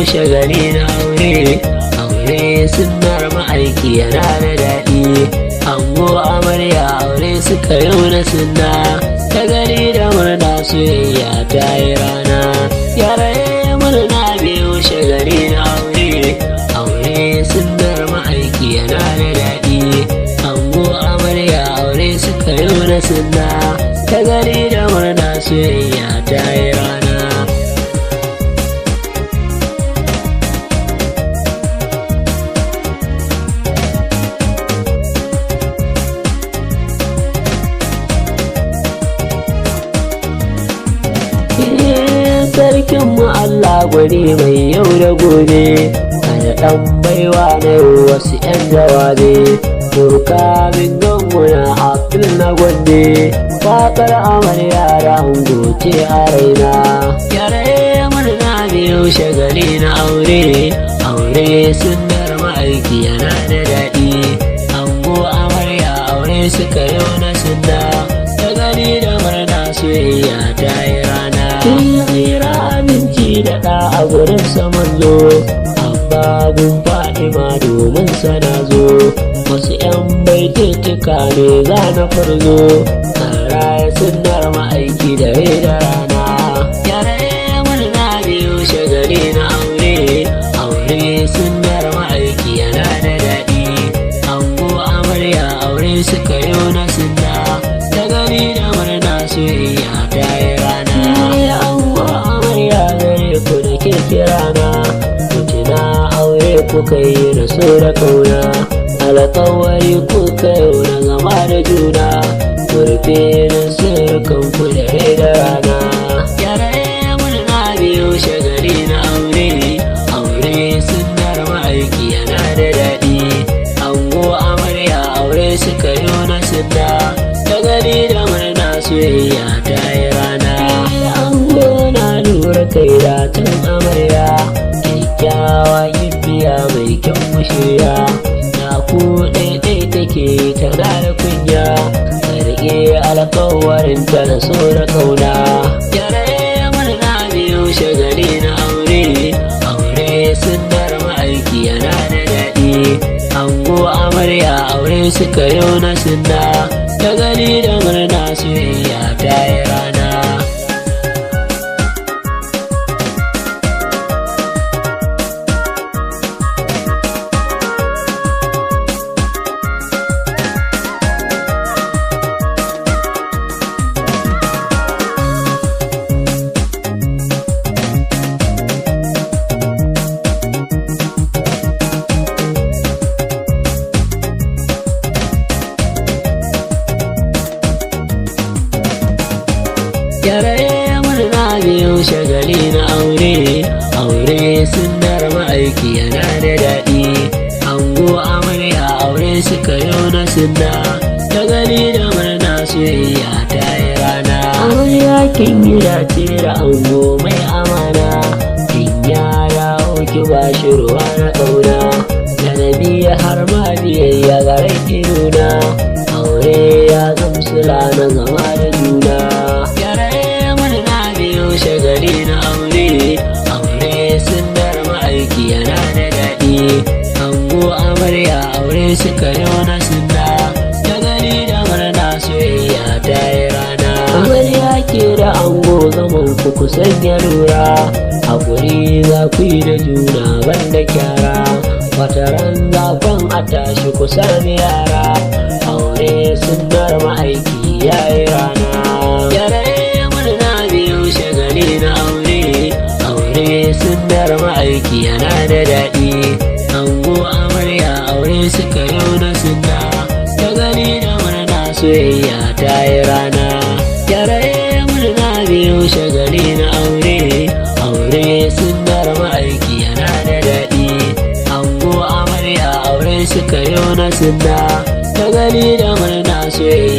shagali na aure. Aure sunnar ma'aiki yana da daɗi. Ango amarya aure suka yau na sunna. Shagali da murna soyayya ta yi rana. Yare murna biyu shagali na aure. Aure sunnar ma'aiki yana da daɗi. Ango amarya aure suka yau na sunna. Shagali da murna soyayya ta yi rana. Sarkinmu Allah gwani mai yau da gobe, kada ɗan baiwa na yau wasu 'yan jawabe. Turka min ganguna Abdul na gwande, faƙar amarya da ango ce a raina. Yare murna biyu shagali na aure. Aure sunnar ma'aiki yana da daɗi. Ango amarya aure suka yau na sunna. Shagali da murna soyayya ta yi rana. Tsira aminci da ɗa a gurin saman zo, amma gun Fatima domin sana zo. Wasu 'yan baitutuka ne za na farzo, tsara ya sunnar ma'aiki da da rana. Yare murna biyu shagali na aure. Aure sunnar ma'aiki yana da daɗi. Ango amarya aure suka yau na sunna. Shagali da murna soyayya ta yi rana. Ku da ke kirana, mutuna aure kuka yi da so da kauna. Alƙawari kuka yau na zama da juna, murfe na sirkan ku da da rana. Yare murna biyu shagali na aure. Aure sunnar ma'aiki yana da daɗi. Ango amarya aure suka yau na sunna. Shagali da murna soyayya ta yi rana. Kai da tun amarya, kyakkyawa biya mai kyan mushiya. Na ku ɗaiɗai take tana da kunya, karɓe alkawarin ta na so da kauna. Yare murna biyu shagali na aure. Aure sunnar ma'aiki yana da daɗi. Ango amarya aure suka yau na sunna. Shagali da murna soyayya ta yi rana. Yare murna biyu shagali na aure. Aure sunnar ma'aiki yana da daɗi. Ango amarya aure suka yau na sunna. Shagali da murna soyayya ta yi rana. Amarya kin yi dace da ango mai amana. Kin ya dawo ki ba shi ruwa na ƙauna. Janabi har ma biyayya ga rai nuna. Aure ya zamsula na zama da juna. Shagali na aure. Aure sunnar ma'aiki yana da daɗi. Ango amarya aure suka yau na sunna. Shagali da murna soyayya ta yi rana. Amarya ke da ango zaman ku kusan ya lura. Hakuri za ku yi da juna banda kyara. Wataran zafin a tashi ku sami yara. Aure sunnar ma'aiki ya yi rana. Na aure. Aure sunnar ma'aiki yana da daɗi. Ango amarya aure suka yau na sunna. Shagali da murna soyayya ta yi rana. Yare murna biyu shagali na aure. Aure sunnar ma'aiki yana da daɗi. Ango amarya aure suka yau na sunna. Shagali da murna soyayya